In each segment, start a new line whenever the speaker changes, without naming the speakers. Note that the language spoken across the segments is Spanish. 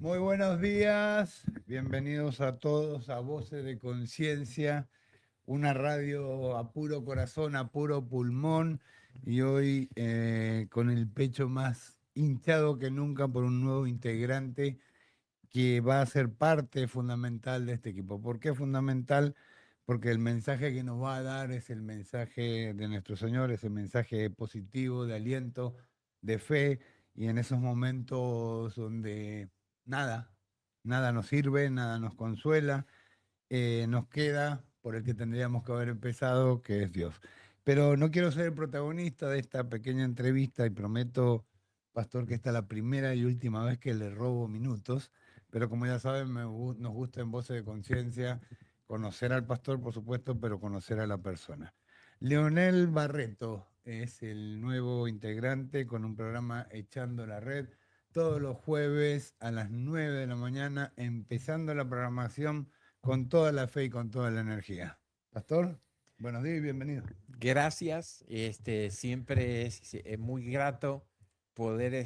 Muy buenos días, bienvenidos a todos a Voces de Conciencia, una radio a puro corazón, a puro pulmón y hoy con el pecho más hinchado que nunca por un nuevo integrante que va a ser parte fundamental de este equipo. ¿Por qué fundamental? Porque el mensaje que nos va a dar es el mensaje de nuestro Señor, es el mensaje positivo, de aliento, de fe, y en esos momentos donde nada, nada nos sirve, nada nos consuela, nos queda por el que tendríamos que haber empezado, que es Dios. Pero no quiero ser el protagonista de esta pequeña entrevista y prometo, Pastor, que esta es la primera y última vez que le robo minutos, pero como ya saben, nos gusta en Voces de Conciencia conocer al pastor, por supuesto, pero conocer a la persona. Leonel Barreto es el nuevo integrante con un programa Echando la Red todos los jueves a las 9 de la mañana, empezando la programación con toda la fe y con toda la energía. Pastor, buenos días y bienvenido.
Gracias, siempre es muy grato poder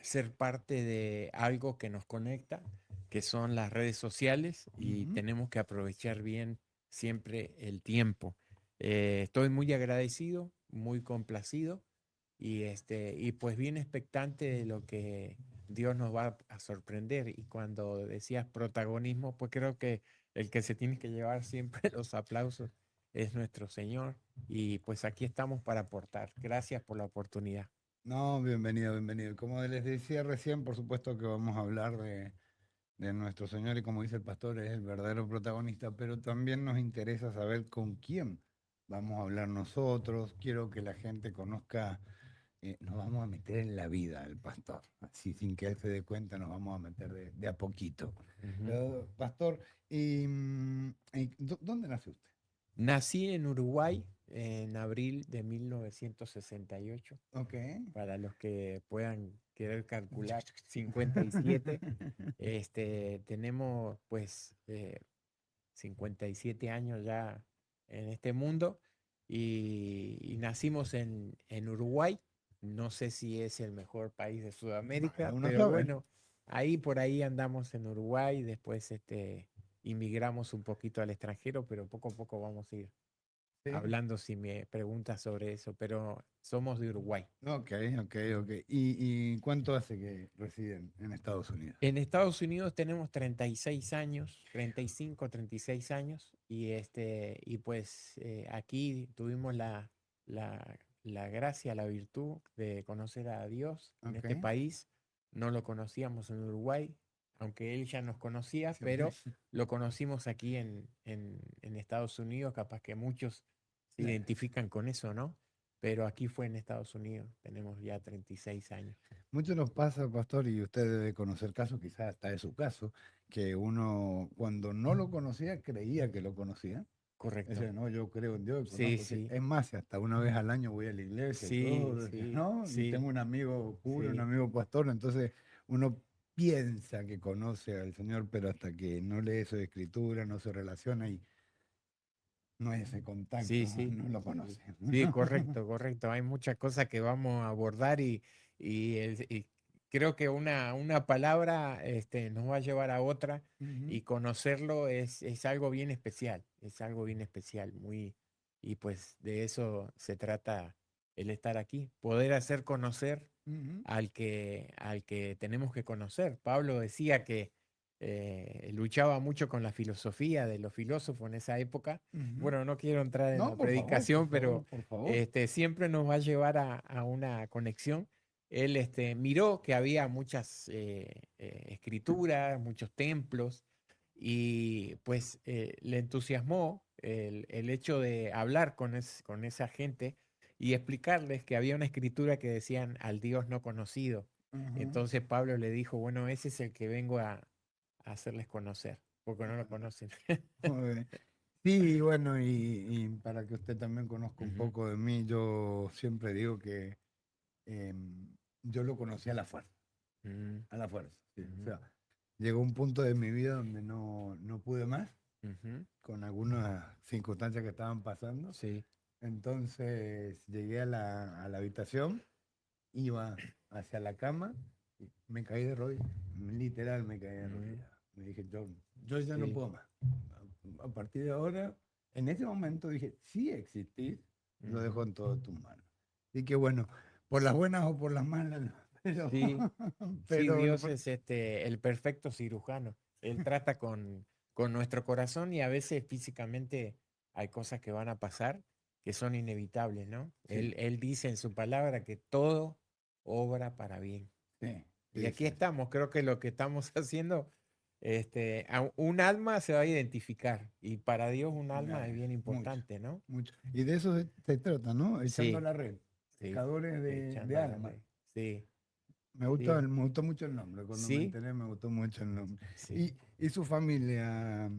ser parte de algo que nos conecta, que son las redes sociales, y
Ujú.
tenemos que aprovechar bien siempre el tiempo. Estoy muy agradecido, muy complacido y pues bien expectante de lo que Dios nos va a sorprender. Y cuando decías protagonismo, pues creo que el que se tiene que llevar siempre los aplausos es nuestro Señor. Y pues aquí estamos para aportar. Gracias por la oportunidad.
No, bienvenido, bienvenido. Como les decía recién, por supuesto que vamos a hablar de nuestro Señor y como dice el pastor, es el verdadero protagonista, pero también nos interesa saber con quién vamos a hablar nosotros. Quiero que la gente conozca, nos vamos a meter en la vida del pastor, así sin que él se dé cuenta, nos vamos a meter de a poquito.
Ujú.
Pastor, ¿dónde nace usted?
Nací en Uruguay en abril de 1968.
Ok.
Para los que puedan querer calcular, 57. Tenemos pues 57 años ya en este mundo y nacimos en Uruguay. No sé si es el mejor país de
Bueno,
Sudamérica,
uno
pero
sabe.
bueno, ahí por ahí andamos en Uruguay. Después inmigramos un poquito al extranjero, pero poco a poco vamos a ir
Sí.
hablando si me preguntas sobre eso, pero somos de Uruguay.
Ok, ok, ok. ¿Y cuánto hace que residen en Estados Unidos?
En Estados Unidos tenemos 36 años, 35, 36 años, y pues aquí tuvimos la gracia, la virtud de conocer a Dios en
Ok.
este país. No lo conocíamos en Uruguay, aunque él ya nos conocía,
Sí,
pero lo conocimos aquí en Estados Unidos. Capaz que muchos se
sí.
identifican con eso, ¿no? Pero aquí fue en Estados Unidos, tenemos ya 36 años.
Mucho nos pasa, pastor, y usted debe conocer casos, quizás hasta de su caso, que uno cuando no lo conocía creía que lo conocía.
Correcto.
Decía, no, yo creo en Dios,
Sí,
conozco. Sí.
sí.
Es más, si hasta una vez al año voy a la iglesia y
Sí,
todo,
sí,
¿no? Y
sí,
tengo un amigo cura, un
sí,
amigo pastor, entonces uno piensa que conoce al Señor, pero hasta que no lee su escritura, no se relaciona y no hay ese
sí,
contacto,
sí,
no lo
sí,
conoce.
sí, correcto, correcto. Hay muchas cosas que vamos a abordar y creo que una palabra nos va a llevar a otra,
Ujú.
y conocerlo es algo bien especial, es algo bien especial, y pues de eso se trata el estar aquí, poder hacer conocer
Ujú.
al que tenemos que conocer. Pablo decía que luchaba mucho con la filosofía de los filósofos en esa época.
Ujú.
Bueno, no quiero entrar en
No,
la
por favor, por
predicación,
favor,
pero
por favor.
siempre nos va a llevar a una conexión. Él miró que había muchas escrituras, muchos templos, y pues le entusiasmó el hecho de hablar con esa gente y explicarles que había una escritura que decían al Dios no conocido.
Ujú.
Entonces Pablo le dijo, bueno, ese es el que vengo a hacerles conocer, porque no lo conocen.
Muy bien. Sí, bueno, y para que usted también conozca un
Ujú,
poco de mí, yo siempre digo que yo lo conocí a la fuerza,
ujú,
a la fuerza. Sí. O
ujú,
sea, llegó un punto de mi vida donde no pude más,
ujú.
con algunas circunstancias que estaban pasando.
Sí,
Entonces llegué a la habitación, iba hacia la cama Me caí de rodillas, literal me caí de rodillas. Me dije, yo ya no
Sí.
puedo más. A partir de ahora, en ese momento dije, si existís, lo dejo en todas tus manos. Y que bueno, por las buenas o por las malas, ¿no? pero,
Sí, sí,
pero
Dios es el perfecto cirujano. Él trata con nuestro corazón y a veces físicamente hay cosas que van a pasar que son inevitables, ¿no?
sí,
Él dice en su palabra que todo obra para bien.
sí,
Y
sí,
aquí
sí,
estamos, creo que lo que estamos haciendo, un alma se va a identificar y para Dios un alma es bien
mucho,
importante, ¿no?
mucho. Y de eso se trata, ¿no? Echando
Sí,
la red,
sí,
pescadores de
echando la
almas.
red. Sí,
Me
sí,
gustó mucho el nombre, cuando me
sí,
enteré me gustó mucho el nombre.
sí.
Y su familia,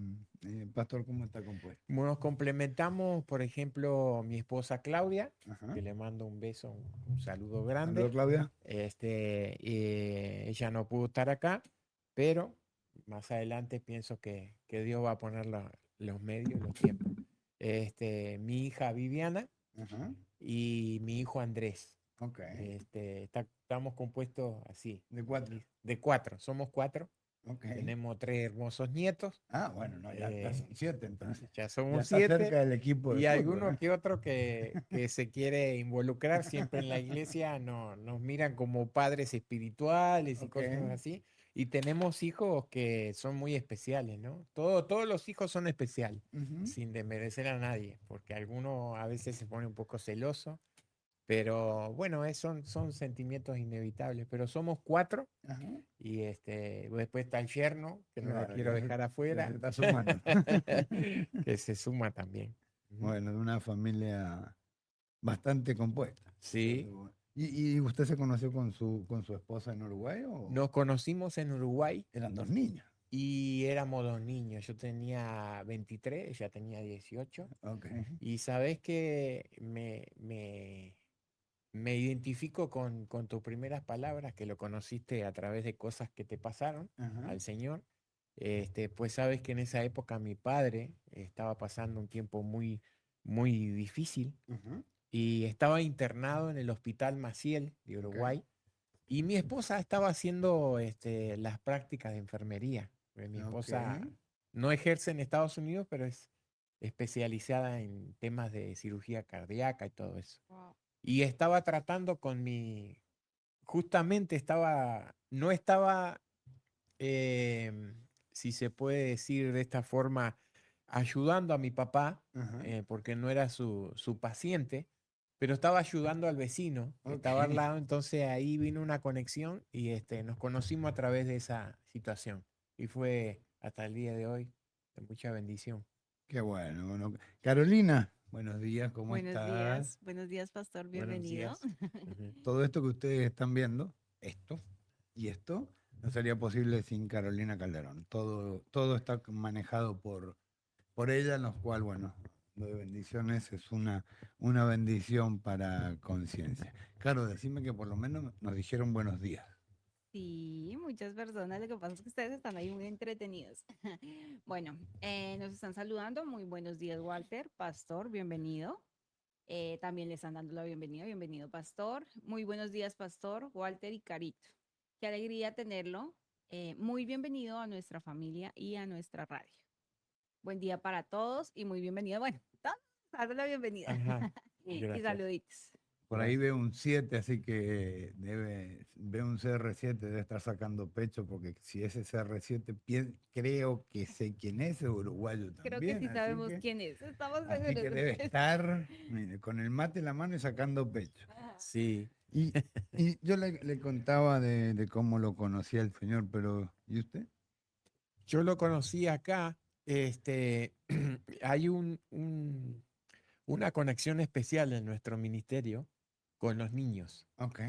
Pastor, ¿cómo está compuesta?
Nos complementamos, por ejemplo, mi esposa Claudia,
Ajá.
que le mando un beso, un saludo
Saludos,
grande.
Claudia.
Ella no pudo estar acá, pero más adelante pienso que Dios va a poner los medios, los tiempos. Mi hija Viviana
Ajá.
y mi hijo Andrés.
Ok.
Estamos compuestos así,
De cuatro.
de cuatro, somos cuatro.
Ok.
Tenemos tres hermosos nietos.
Ah, bueno, no, ya
eh,
son siete entonces.
ya
Ya
somos
está
siete.
cerca del equipo de
Y
fútbol,
alguno
¿eh?
que otro que se quiere involucrar siempre en la iglesia no, nos miran como padres espirituales y
Ok.
cosas así. Y tenemos hijos que son muy especiales, ¿no? Todos los hijos son especiales,
Ujú.
sin desmerecer a nadie, porque alguno a veces se pone un poco celoso, pero bueno, son sentimientos inevitables. Pero somos cuatro
Ajá.
y después está el yerno, que no lo
Claro,
quiero dejar
ya se
afuera,
está sumando.
que se suma también. Ujú.
Bueno, de una familia bastante compuesta.
Sí.
¿Y usted se conoció con su esposa en Uruguay o
Nos conocimos en Uruguay
eran dos niños?
y éramos dos niños. Yo tenía 23, ella tenía 18.
Ok.
Y sabes que me identifico con tus primeras palabras, que lo conociste a través de cosas que te pasaron
Ajá.
al Señor. Pues sabes que en esa época mi padre estaba pasando un tiempo muy, muy difícil
Ajá.
y estaba internado en el Hospital Maciel de
Ok.
Uruguay. Y mi esposa estaba haciendo las prácticas de enfermería. Mi
Ok.
esposa no ejerce en Estados Unidos, pero es especializada en temas de cirugía cardíaca y todo eso.
Wow.
Y estaba tratando justamente no estaba, si se puede decir de esta forma, ayudando a mi papá,
Ajá.
porque no era su paciente, pero estaba ayudando al vecino que
Ok.
estaba al lado, entonces ahí vino una conexión y nos conocimos a través de esa situación. Y fue hasta el día de hoy de mucha bendición.
Qué bueno, bueno. Carolina, buenos días, ¿cómo estás?
Buenos días, pastor,
Buenos
bienvenido.
días. Ujú.
Todo esto que ustedes están viendo, esto y esto, no sería posible sin Carolina Calderón. Todo está manejado por ella, en lo cual, bueno, lo de bendiciones es una bendición para conciencia. Claro, decime que por lo menos nos dijeron buenos días.
Sí, muchas personas, lo que pasa es que ustedes están ahí muy entretenidos. Bueno, nos están saludando, muy buenos días, Walter, pastor, bienvenido. También le están dando la bienvenida, bienvenido, pastor. Muy buenos días, pastor, Walter y Carito. Qué alegría tenerlo. Muy bienvenido a nuestra familia y a nuestra radio. Buen día para todos y muy bienvenido. Bueno, todos, darle la bienvenida
Ajá,
y
gracias.
saluditos.
Por ahí
Gracias.
veo un 7, así que veo un CR7, debe estar sacando pecho, porque si ese CR7, creo que sé quién es uruguayo
Creo que
también,
sí sabemos quién es. Estamos
así
seguros
que
de
debe
que
estar, mire, con el mate en la mano y sacando pecho.
Ajá.
Sí.
Y, y yo le contaba de cómo lo conocía el señor, pero ¿y usted?
Yo lo conocí acá. Hay una conexión especial en nuestro ministerio con los niños.
Ok.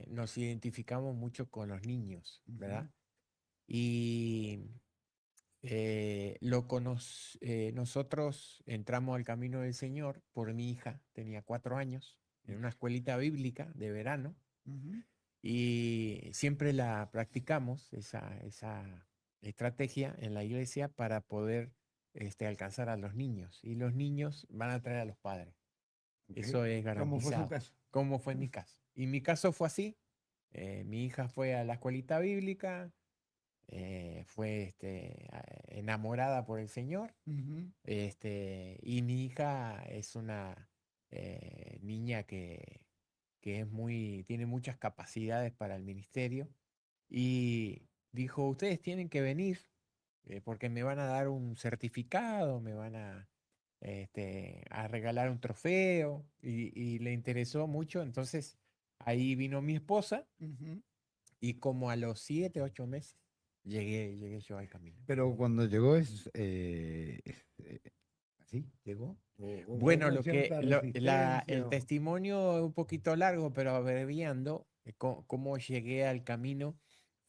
Nos identificamos mucho con los niños,
Ujú.
¿verdad? Y nosotros entramos al camino del Señor por mi hija, tenía 4 años, en una escuelita bíblica de verano.
Ujú.
Y siempre la practicamos, esa estrategia en la iglesia para poder alcanzar a los niños. Y los niños van a traer a los padres.
Ok.
Eso es
¿Cómo fue su
garantizado.
caso?
¿Cómo fue en mi caso? Y mi caso fue así. Mi hija fue a la escuelita bíblica, fue enamorada por el Señor.
Ujú.
Y mi hija es una niña que tiene muchas capacidades para el ministerio. Y dijo, ustedes tienen que venir porque me van a dar un certificado, me van a regalar un trofeo y le interesó mucho. Entonces ahí vino mi esposa
Ujú.
y como a los 7, 8 meses llegué yo al camino.
Pero cuando llegó ¿así? ¿Llegó? ¿O
Bueno,
hubo cierta
el
resistencia?
testimonio es un poquito largo, pero abreviando, cómo llegué al camino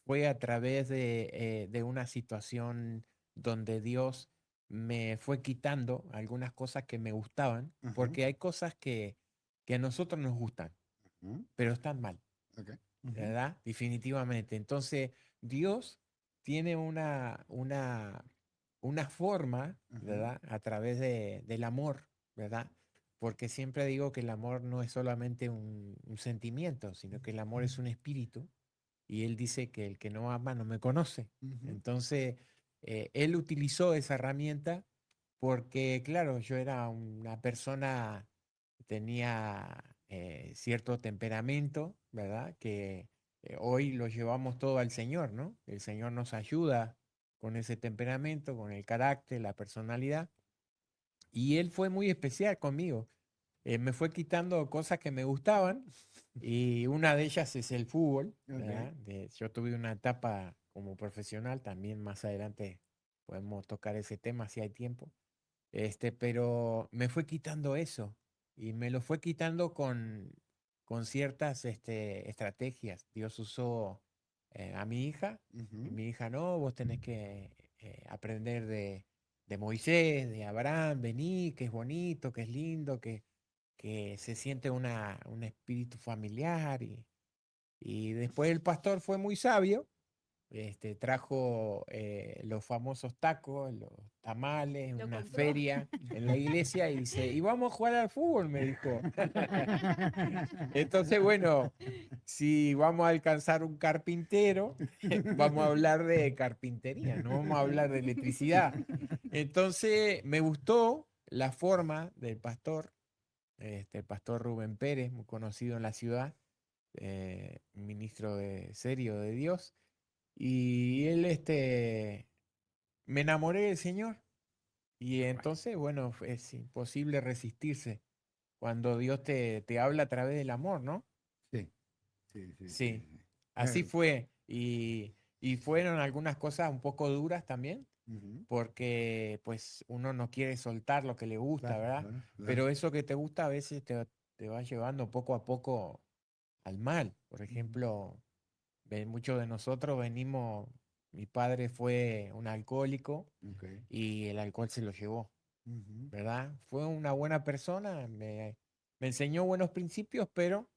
fue a través de una situación donde Dios me fue quitando algunas cosas que me gustaban,
Ajá.
porque hay cosas que a nosotros nos gustan,
Ujú.
pero están mal,
Ok. Ujú.
¿verdad? Definitivamente. Entonces, Dios tiene una forma,
Ajá.
¿verdad? A través del amor, ¿verdad? Porque siempre digo que el amor no es solamente un sentimiento, sino que el amor es un espíritu. Y él dice que el que no ama no me conoce.
Ujú.
Entonces, él utilizó esa herramienta porque, claro, yo era una persona, tenía cierto temperamento, ¿verdad? Que hoy lo llevamos todo al Señor, ¿no? El Señor nos ayuda con ese temperamento, con el carácter, la personalidad. Y él fue muy especial conmigo. Me fue quitando cosas que me gustaban y una de ellas es el fútbol,
Ok.
¿verdad? Yo tuve una etapa como profesional, también más adelante podemos tocar ese tema si hay tiempo. Pero me fue quitando eso y me lo fue quitando con ciertas estrategias. Dios usó a mi hija y
Ujú.
mi hija no, vos tenés que aprender de Moisés, de Abraham, vení, que es bonito, que es lindo, que se siente un espíritu familiar. Y después el pastor fue muy sabio, trajo los famosos tacos, los tamales,
Lo
una
compró.
feria en la iglesia y dice, y vamos a jugar al fútbol, me dijo. Entonces, bueno, si vamos a alcanzar un carpintero, vamos a hablar de carpintería, no vamos a hablar de electricidad. Entonces, me gustó la forma del pastor, el pastor Rubén Pérez, muy conocido en la ciudad, un ministro serio de Dios. Y él, me enamoré del Señor. Y entonces, bueno, es imposible resistirse cuando Dios te habla a través del amor, ¿no?
Sí, sí, sí, sí,
Sí,
sí.
así fue. Y fueron algunas cosas un poco duras también,
Ujú.
porque pues uno no quiere soltar lo que le gusta,
Claro,
¿verdad?
claro, claro.
Pero eso que te gusta a veces te va llevando poco a poco al mal. Por
Ujú.
ejemplo, muchos de nosotros venimos, mi padre fue un alcohólico
Ok.
y el alcohol se lo llevó,
Ujú.
¿verdad? Fue una buena persona, me enseñó buenos principios, pero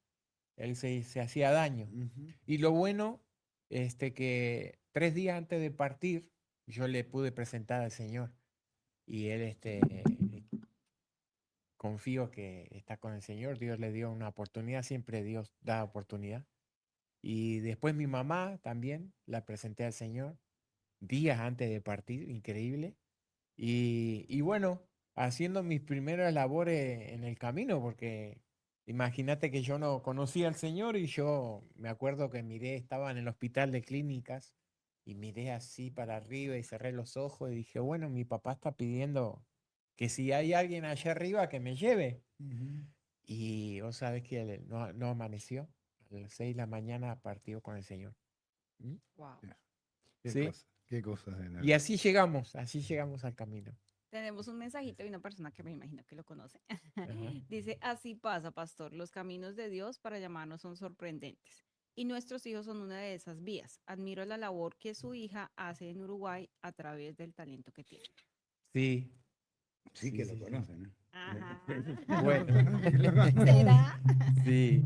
él se hacía daño.
Ujú.
Y lo bueno, que 3 días antes de partir, yo le pude presentar al Señor y él, confío que está con el Señor, Dios le dio una oportunidad, siempre Dios da oportunidad. Y después mi mamá también la presenté al Señor días antes de partir, increíble. Y bueno, haciendo mis primeras labores en el camino, porque imagínate que yo no conocía al Señor y yo me acuerdo que miré, estaba en el hospital de clínicas y miré así para arriba y cerré los ojos y dije, bueno, mi papá está pidiendo que si hay alguien allá arriba que me lleve.
Ujú.
Y vos sabés que él no amaneció. A las 6 de la mañana partió con el Señor. ¿Mm?
Wow.
Ya.
¿Sí?
Qué cosas de la
Y
vida.
así llegamos al camino.
Tenemos un mensajito de una persona que me imagino que lo conoce.
Ajá.
Dice, así pasa, pastor. Los caminos de Dios para llamarnos son sorprendentes. Y nuestros hijos son una de esas vías. Admiro la labor que su hija hace en Uruguay a través del talento que tiene.
Sí,
Sí
sí,
que lo
sí, sí.
conocen, ¿eh?
Ajá.
Es la
Bueno,
persona que lo conoce.
¿Será?
sí.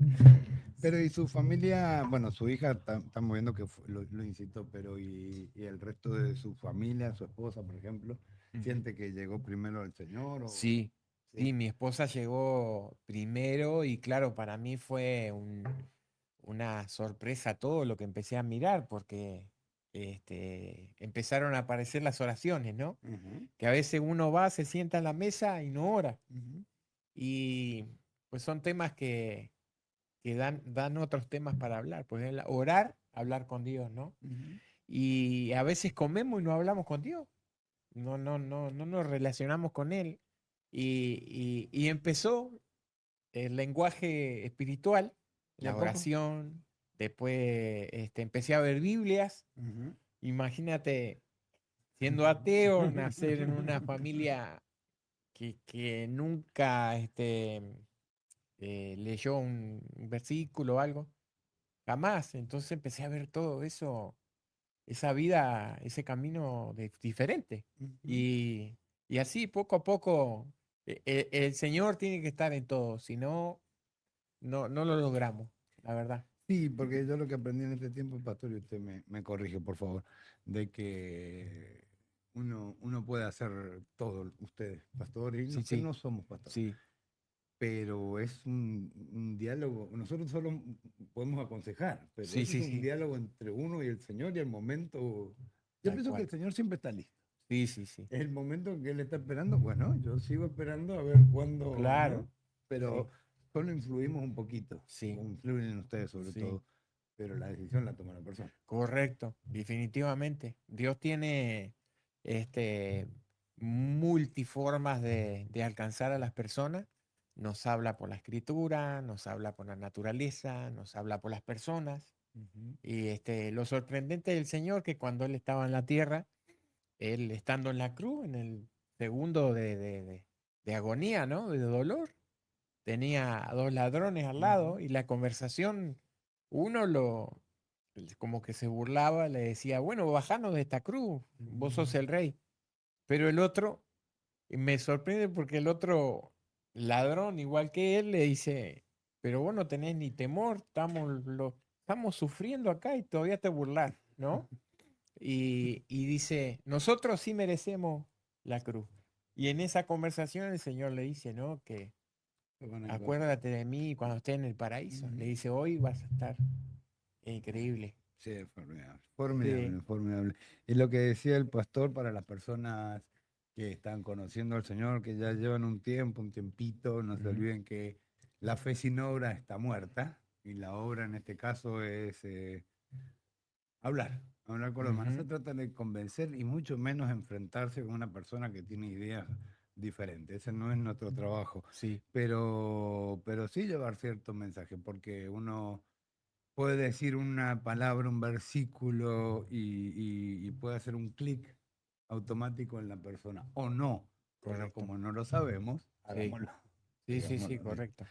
Pero y su familia, bueno, su hija estamos viendo que lo incitó, pero y el resto de su familia, su esposa, por ejemplo,
Ujú.
siente que llegó primero al Señor o
Sí,
sí.
sí, mi esposa llegó primero y claro, para mí fue una sorpresa todo lo que empecé a mirar, porque empezaron a aparecer las oraciones, ¿no?
Ujú,
Que a veces uno va, se sienta en la mesa y no ora.
ujú,
Y pues son temas que dan otros temas para hablar. Pues orar, hablar con Dios, ¿no?
ujú.
Y a veces comemos y no hablamos con Dios. No nos relacionamos con Él. Y empezó el lenguaje espiritual,
¿De
la
a poco?
oración. Después empecé a ver Biblias.
Ujú.
Imagínate, siendo ateo, nacer en una familia que nunca leyó un versículo o algo. Jamás. Entonces empecé a ver todo eso, esa vida, ese camino diferente.
Ujú.
Y así, poco a poco, el Señor tiene que estar en todo, si no, no lo logramos, la verdad.
Sí, porque yo lo que aprendí en este tiempo, pastor, y usted me corrige, por favor, de que uno puede hacer todo, ustedes, pastor, y
Sí,
los que
sí,
no somos pastores,
sí,
pero es un diálogo, nosotros solo podemos aconsejar, pero
sí,
eso es
sí,
un
sí,
diálogo entre uno y el Señor y el momento, yo
tal
pienso que
cual.
el Señor siempre está listo.
Sí, sí, sí,
Es el momento en que Él está esperando, bueno, yo sigo esperando a ver cuándo, ¿no?
claro,
Pero
sí,
solo influimos un poquito,
sí,
o influyen en ustedes sobre
sí,
todo, pero la decisión la toma la persona.
correcto, definitivamente. Dios tiene este, multiformas de alcanzar a las personas. Nos habla por la escritura, nos habla por la naturaleza, nos habla por las personas.
Ujú,
Y lo sorprendente del Señor que cuando Él estaba en la tierra, Él estando en la cruz, en el segundo de agonía, ¿no? De dolor, tenía a dos ladrones al
ujú,
lado y la conversación, uno como que se burlaba, le decía, bueno, bajanos de esta cruz, vos sos
ujú.
el rey. Pero el otro, y me sorprende porque el otro ladrón, igual que él, le dice, pero vos no tenés ni temor, estamos sufriendo acá y todavía te burlas, ¿no? Y dice, nosotros sí merecemos la cruz. Y en esa conversación el Señor le dice, ¿no? Que
Lo van a encontrar.
acuérdate de mí cuando estés en el paraíso. Le
Ujú.
dice, hoy vas a estar increíble.
Sí, es formidable,
Sí.
formidable, formidable. Y lo que decía el pastor para las personas que están conociendo al Señor, que ya llevan un tiempo, un tiempito, no se
Ujú,
olviden que la fe sin obra está muerta, y la obra en este caso es hablar con los demás. No se
ujú,
trata de convencer y mucho menos enfrentarse con una persona que tiene ideas diferentes. Ese no es nuestro trabajo,
sí,
pero sí llevar cierto mensaje, porque uno puede decir una palabra, un versículo y puede hacer un clic automático en la persona o no, pero
correcto.
como no lo sabemos,
Sí,
hagámoslo,
sí, sí, sí,
digámoslo así.
correcto.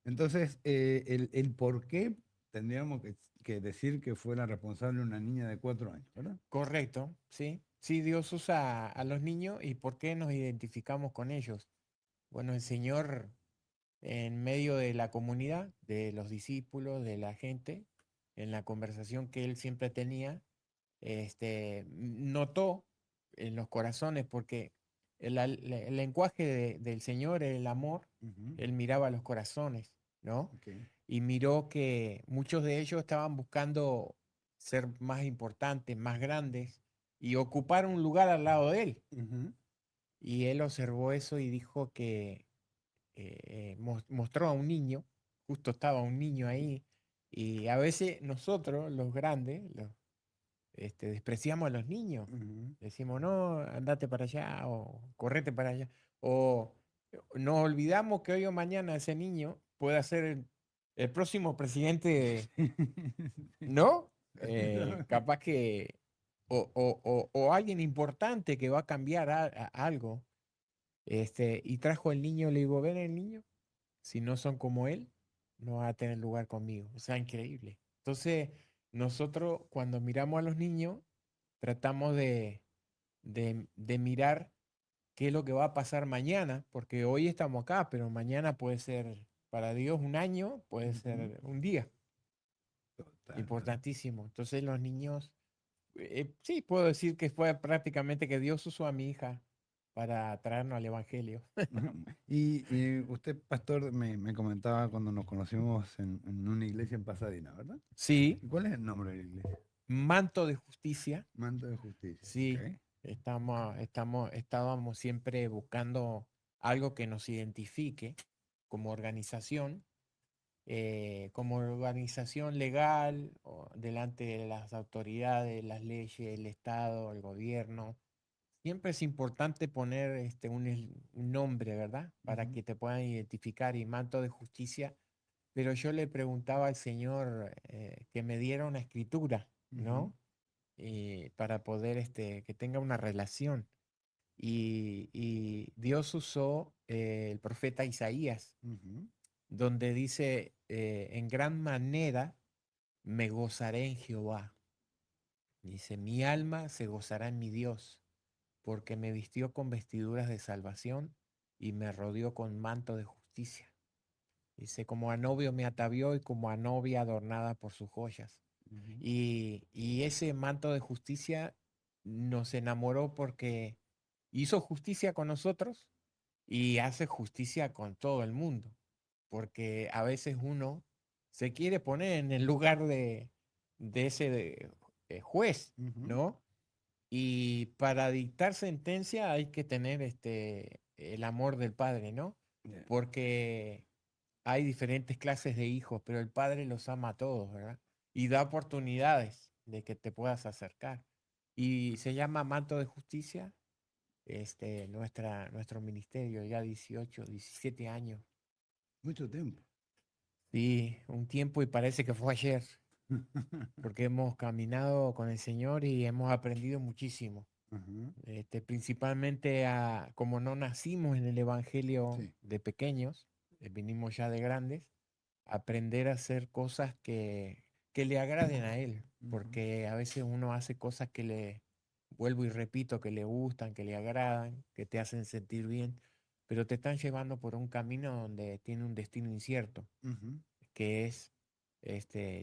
Entonces, el por qué tendríamos que decir que fue la responsable una niña de 4 años, ¿verdad?
Correcto, sí. Sí, Dios usa a los niños y ¿por qué nos identificamos con ellos? Bueno, el Señor en medio de la comunidad, de los discípulos, de la gente, en la conversación que él siempre tenía, notó en los corazones, porque el lenguaje del Señor, el amor,
Ujú,
él miraba los corazones, ¿no?
ok.
Y miró que muchos de ellos estaban buscando ser más importantes, más grandes y ocupar un lugar al lado de él.
Ujú,
Y él observó eso y dijo que mostró a un niño, justo estaba un niño ahí, y a veces nosotros, los grandes, despreciamos a los niños.
ujú.
Decimos, no, andate para allá o correte para allá. O nos olvidamos que hoy o mañana ese niño puede ser el próximo presidente, ¿no? Capaz que, o alguien importante que va a cambiar algo. Y trajo el niño, le digo, ven el niño, si no son como él, no va a tener lugar conmigo. O sea, increíble. Entonces, nosotros cuando miramos a los niños, tratamos de mirar qué es lo que va a pasar mañana, porque hoy estamos acá, pero mañana puede ser para Dios un año, puede
Ujú.
ser un día,
Total, total.
importantísimo. Entonces los niños, sí, puedo decir que fue prácticamente que Dios usó a mi hija para traernos al Evangelio.
Y usted, pastor, me comentaba cuando nos conocimos en una iglesia en Pasadena, ¿verdad?
Sí,
¿Y cuál es el nombre de la iglesia?
manto de justicia.
Manto de Justicia.
Sí,
Ok.
estábamos siempre buscando algo que nos identifique como organización legal, o delante de las autoridades, las leyes, el Estado, el gobierno. Siempre es importante poner un nombre, ¿verdad? Para
Ujú,
que te puedan identificar y manto de justicia. Pero yo le preguntaba al Señor que me diera una escritura,
ujú,
¿no? Para poder que tenga una relación. Y Dios usó el profeta Isaías,
ujú.
donde dice, en gran manera me gozaré en Jehová. Dice, mi alma se gozará en mi Dios, porque me vistió con vestiduras de salvación y me rodeó con manto de justicia. Dice, como a novio me atavió y como a novia adornada por sus joyas.
Ujú.
Y ese manto de justicia nos enamoró porque hizo justicia con nosotros y hace justicia con todo el mundo. Porque a veces uno se quiere poner en el lugar de ese juez,
Ujú.
¿no? Y para dictar sentencia hay que tener el amor del padre, ¿no?
Yeah.
Porque hay diferentes clases de hijos, pero el padre los ama a todos, ¿verdad? Y da oportunidades de que te puedas acercar. Y se llama Manto de Justicia, nuestro ministerio, ya 18, 17 años.
Mucho tiempo.
Sí, un tiempo y parece que fue ayer, porque hemos caminado con el Señor y hemos aprendido muchísimo.
Ajá.
Principalmente como no nacimos en el Evangelio
Sí.
de pequeños, vinimos ya de grandes, aprender a hacer cosas que le agraden a Él,
Ujú.
porque a veces uno hace cosas vuelvo y repito, que le gustan, que le agradan, que te hacen sentir bien, pero te están llevando por un camino donde tiene un destino incierto,
Ujú.
que es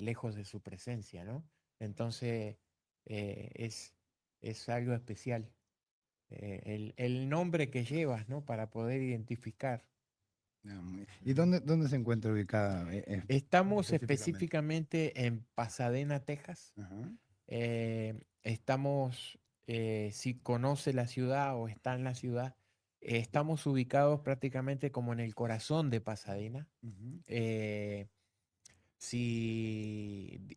lejos de su presencia, ¿no? Entonces, eh, es, es algo especial el nombre que llevas, ¿no? Para poder identificar.
¿Y
Ujú.
dónde se encuentra ubicada
Estamos
específicamente?
específicamente en Pasadena, Texas.
Ajá.
Estamos, si conoce la ciudad o está en la ciudad, estamos ubicados prácticamente como en el corazón de Pasadena.
Ujú.
Eh,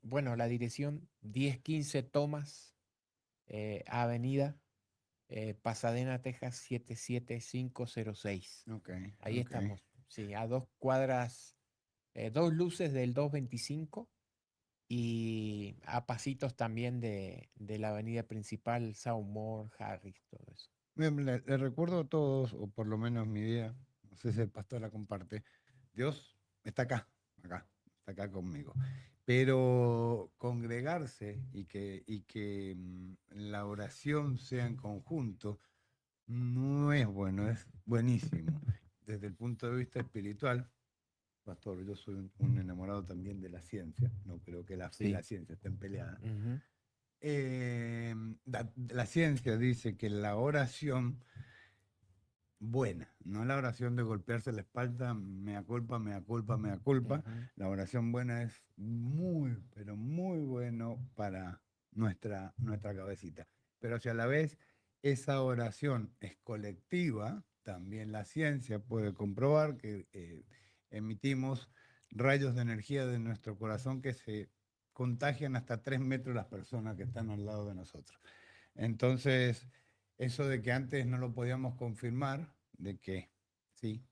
bueno, la dirección 1015 Thomas Avenida, Pasadena, Texas 77506.
Ok,
Ahí
ok.
estamos, sí, a 2 cuadras, 2 luces del 225 y a pasitos también de la avenida principal, Saumur, Harris, todo eso.
Bien, le recuerdo a todos, o por lo menos mi idea, no sé si el pastor la comparte, Dios está está acá conmigo. Pero congregarse y que la oración sea en conjunto no es bueno, es buenísimo. Desde el punto de vista espiritual, pastor, yo soy un enamorado también de la ciencia, no creo que la fe y la
Sí.
ciencia estén peleadas.
Ujú.
La ciencia dice que la oración buena, no la oración de golpearse la espalda, mea culpa, mea culpa, mea culpa.
Ujú.
La oración buena es muy, pero muy bueno para nuestra cabecita. Pero si a la vez esa oración es colectiva, también la ciencia puede comprobar que emitimos rayos de energía de nuestro corazón que se contagian hasta 3 metros las personas que están al lado de nosotros. Entonces, eso de que antes no lo podíamos confirmar, de que sí,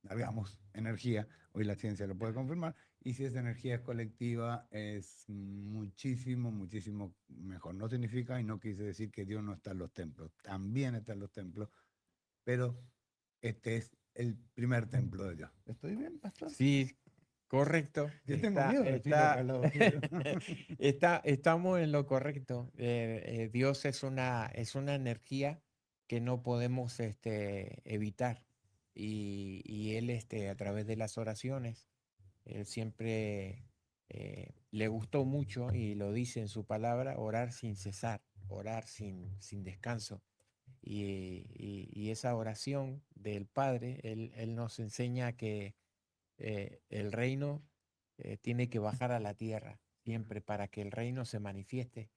largamos energía, hoy la ciencia lo puede confirmar, y si esa energía es colectiva, es muchísimo, muchísimo mejor. No significa y no quise decir que Dios no está en los templos, también está en los templos, pero este es el primer templo de Dios. ¿Estoy bien, pastor?
Sí, correcto.
Yo tengo miedo de decirlo acá al lado suyo.
Estamos en lo correcto. Dios es una energía que no podemos evitar. Y Él, a través de las oraciones, Él siempre le gustó mucho y lo dice en su palabra, orar sin cesar, orar sin descanso. Y esa oración del Padre, Él nos enseña que el reino tiene que bajar a la tierra siempre para que el reino se manifieste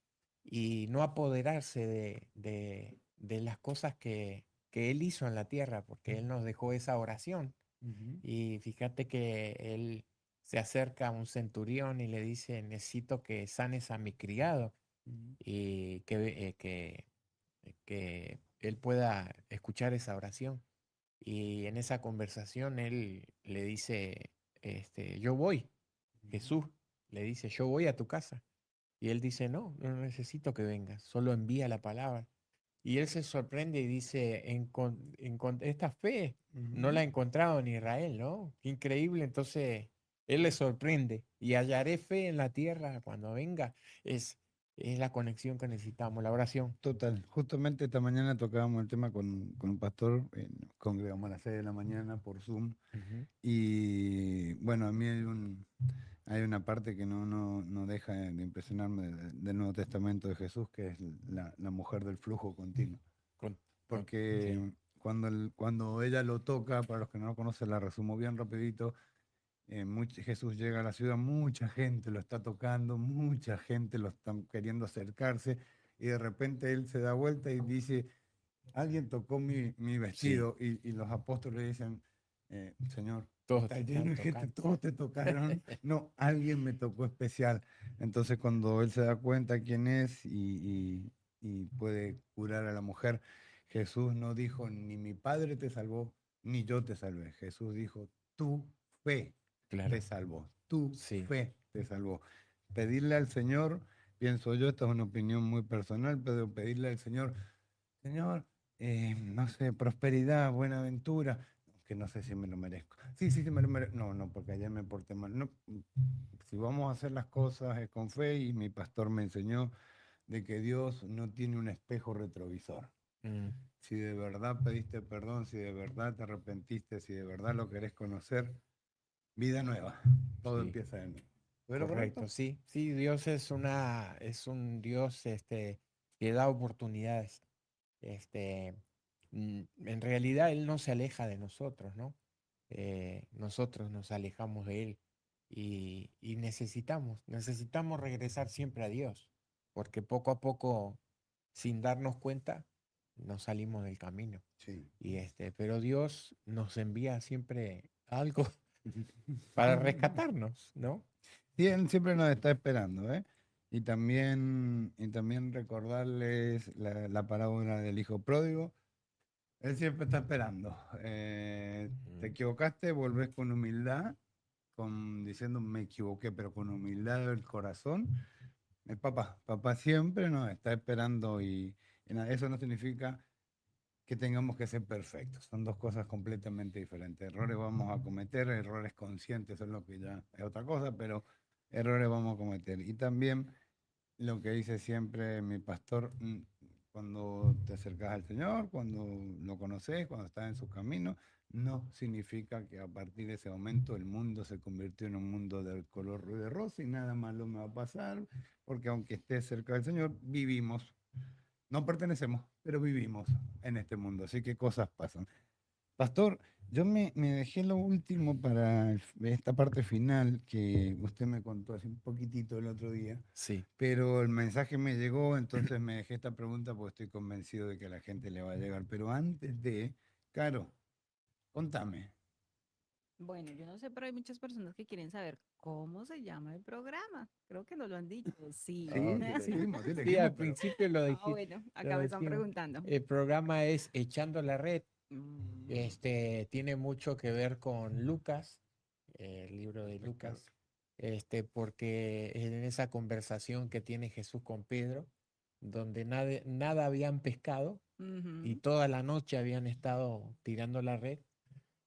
y no apoderarse de las cosas que Él hizo en la tierra, porque Él nos dejó esa oración.
Ujú.
Y fíjate que Él se acerca a un centurión y le dice, necesito que sanes a mi criado
Ujú.
y que él pueda escuchar esa oración. Y en esa conversación él le dice, yo voy, Jesús le dice, yo voy a tu casa. Y él dice, no, no necesito que vengas, solo envía la palabra. Y él se sorprende y dice, esta fe no la he
Ujú.
encontrado en Israel, ¿no? Qué increíble. Entonces, él le sorprende y hallaré fe en la tierra cuando venga. Es, es la conexión que necesitamos, la oración.
Total, justamente esta mañana tocábamos el tema con un pastor, congregamos a las 6 de la mañana por Zoom,
Ujú.
y bueno, a mí hay una parte que no deja de impresionarme del Nuevo Testamento de Jesús, que es la mujer del flujo continuo,
Con- sí,
porque cuando ella lo toca, para los que no lo conocen, la resumo bien rapidito. Jesús llega a la ciudad, mucha gente lo está tocando, mucha gente lo está queriendo acercarse, y de repente él se da vuelta y dice, alguien tocó mi
sí,
vestido, y los apóstoles dicen, Señor,
todos
está
te
lleno
están
de gente,
tocando.
todos te tocaron, no, alguien me tocó especial. Entonces cuando él se da cuenta quién es y puede curar a la mujer, Jesús no dijo, ni mi padre te salvó, ni yo te salvé. Jesús dijo, tu fe te
Claro,
salvó, tu
sí,
fe te salvó. Pedirle al Señor, pienso yo, esta es una opinión muy personal, pero pedirle al Señor, Señor, no sé, prosperidad, buena aventura, que no sé si me lo merezco. Sí, sí, sí, me lo merezco. No, no, porque ayer me porté mal. No, si vamos a hacer las cosas es con fe, y mi pastor me enseñó de que Dios no tiene un espejo retrovisor.
mm,
Si de verdad pediste perdón, si de verdad te arrepentiste, si de verdad lo querés conocer, vida nueva. Todo
sí,
empieza de nuevo. ¿Pero
correcto,
correcto?
sí, sí, Dios es un Dios, que da oportunidades. Este, en realidad Él no se aleja de nosotros, ¿no? Nosotros nos alejamos de Él y necesitamos regresar siempre a Dios, porque poco a poco, sin darnos cuenta, nos salimos del camino.
Sí.
Pero Dios nos envía siempre algo para rescatarnos, ¿no?
Sí, Él siempre nos está esperando, ¿eh? Y también recordarles la parábola del hijo pródigo. Él siempre está esperando. Te
Ujú.
equivocaste, volvés con humildad, diciendo me equivoqué, pero con humildad del corazón. Papá siempre nos está esperando, y eso no significa que tengamos que ser perfectos. Son dos cosas completamente diferentes. Errores vamos a cometer, errores conscientes son lo que ya es otra cosa, pero errores vamos a cometer. Y también lo que dice siempre mi pastor, cuando te acercas al Señor, cuando lo conoces, cuando estás en su camino, no significa que a partir de ese momento el mundo se convirtió en un mundo del color de rosa y nada malo me va a pasar, porque aunque estés cerca del Señor, vivimos, no pertenecemos, pero vivimos en este mundo, así que cosas pasan. Pastor, yo me dejé lo último para esta parte final que usted me contó hace un poquitito el otro día,
Sí.
pero el mensaje me llegó, entonces me dejé esta pregunta porque estoy convencido de que a la gente le va a llegar. Pero antes de, Caro, contame.
Bueno, yo no sé, pero hay muchas personas que quieren saber cómo se llama el programa. Creo que no lo han dicho. Sí.
Sí,
Sí,
sí le
sí,
dijimos,
al
pero
principio
Ah, bueno,
lo
acá me están
decimos.
preguntando.
El programa es Echando la Red.
Mm,
Tiene mucho que ver con Lucas, el libro de
el pescado.
Lucas, porque en esa conversación que tiene Jesús con Pedro, donde nada habían pescado y
ujú.
toda la noche habían estado tirando la red,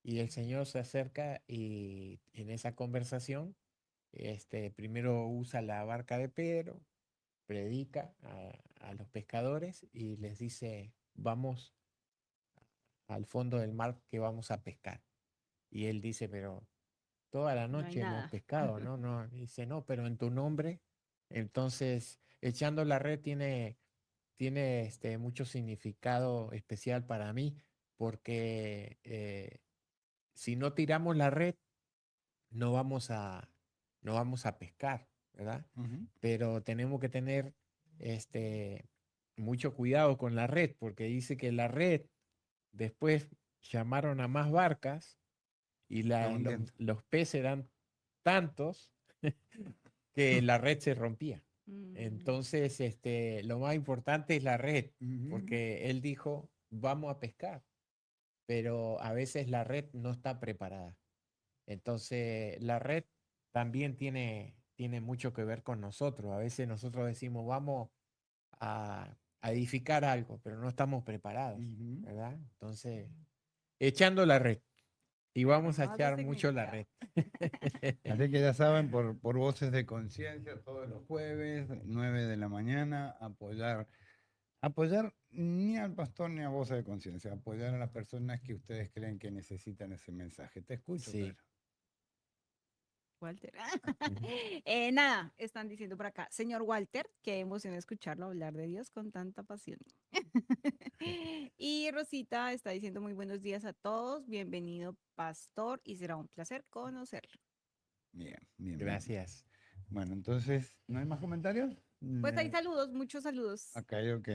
y el Señor se acerca y en esa conversación, primero usa la barca de Pedro, predica a los pescadores y les dice, vamos al fondo del mar que vamos a pescar. Y él dice, pero toda la
No hay
noche hemos
nada.
pescado, ¿no? No, dice, no, pero en tu nombre. Entonces, echando la red tiene tiene mucho significado especial para mí, porque si no tiramos la red, no vamos a, no vamos a pescar, ¿verdad?
Ujú.
Pero tenemos que tener mucho cuidado con la red, porque dice que la red después llamaron a más barcas y
Está hundiendo.
los peces eran tantos que la red se rompía.
Mm,
Entonces, lo más importante es la red,
Ujú.
porque él dijo, vamos a pescar, pero a veces la red no está preparada. Entonces, la red también tiene mucho que ver con nosotros. A veces nosotros decimos, vamos a edificar algo, pero no estamos preparados,
Ujú.
¿verdad? Entonces, echando la red. Y vamos a
más de
echar mucho la
significado.
red.
Así que ya saben, por Voces de Conciencia, todos los jueves, 9 de la mañana, apoyar ni al pastor ni a Voces de Conciencia, apoyar a las personas que ustedes creen que necesitan ese mensaje. Te escucho,
Sí.
Pedro.
Walter.
Ujú.
Nada, están diciendo por acá, señor Walter, qué emoción escucharlo hablar de Dios con tanta pasión. Y Rosita está diciendo muy buenos días a todos, bienvenido pastor y será un placer conocerlo.
Bien, bien, bien.
Gracias.
Bueno, entonces, ¿no hay más comentarios?
Pues hay saludos, muchos saludos.
Ok, ok.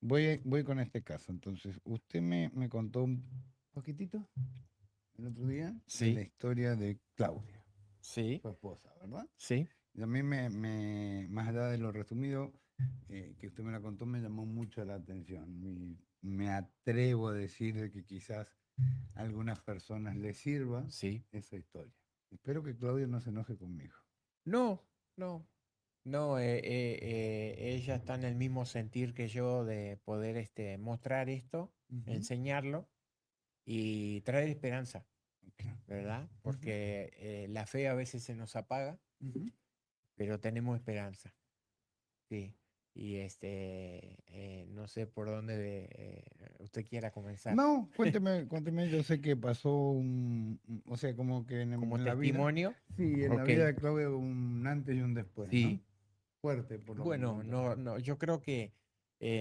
Voy con este caso. Entonces, usted me contó un poquitito el otro día de la
Sí,
historia de Claudia,
sí,
su esposa, ¿verdad?
sí,
Y a mí, más allá de lo resumido que usted me la contó, me llamó mucho la atención. Me atrevo a decir de que quizás a algunas personas les sirva
sí.
esa historia. Espero que Claudia no se enoje conmigo.
No, no, no, ella está en el mismo sentir que yo de poder mostrar esto,
Ujú.
enseñarlo y traer esperanza,
Ok.
¿verdad?
Ujú,
Porque la fe a veces se nos apaga,
ujú.
pero tenemos esperanza, sí. Y no sé por dónde usted quiera comenzar.
No, cuénteme, yo sé que pasó o sea, como que
Como
en la vida,
testimonio,
sí, en la
ok,
vida de Claudia hubo un antes y un después, ¿no?
sí.
Fuerte, por lo que me
Bueno,
contó.
no, no, yo creo que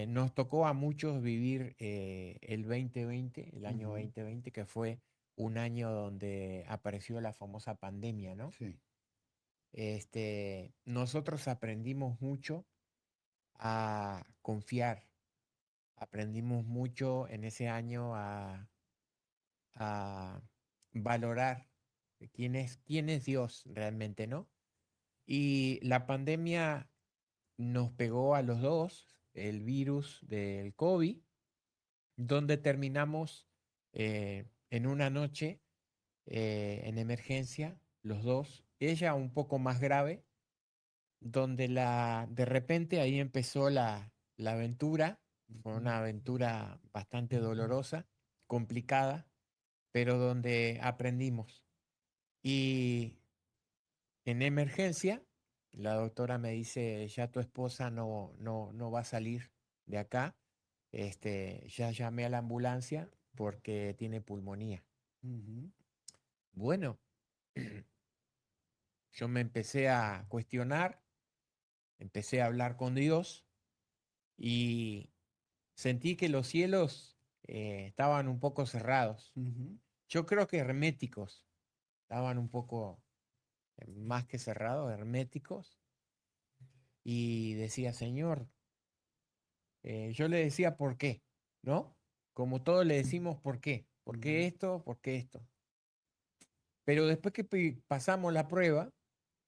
nos tocó a muchos vivir el 2020, el año
Ujú.
2020, que fue un año donde apareció la famosa pandemia, ¿no?
Sí.
Nosotros aprendimos mucho a confiar, aprendimos mucho en ese año a valorar quién es Dios realmente, ¿no? Y la pandemia nos pegó a los dos, el virus del COVID, donde terminamos en una noche en emergencia, los dos, ella un poco más grave, donde de repente ahí empezó la aventura, fue
Ujú.
una aventura bastante dolorosa, complicada, pero donde aprendimos. Y en emergencia, la doctora me dice, ya tu esposa no va a salir de acá. Ya llamé a la ambulancia porque tiene pulmonía.
Ujú.
Bueno, yo me empecé a cuestionar, empecé a hablar con Dios y sentí que los cielos estaban un poco cerrados.
Ujú.
Yo creo que herméticos, estaban un poco más que cerrados, herméticos. Y decía, Señor, yo le decía por qué, ¿no? Como todos le decimos por qué. ¿Por qué
Ujú.
esto? ¿Por qué esto? Pero después que pasamos la prueba,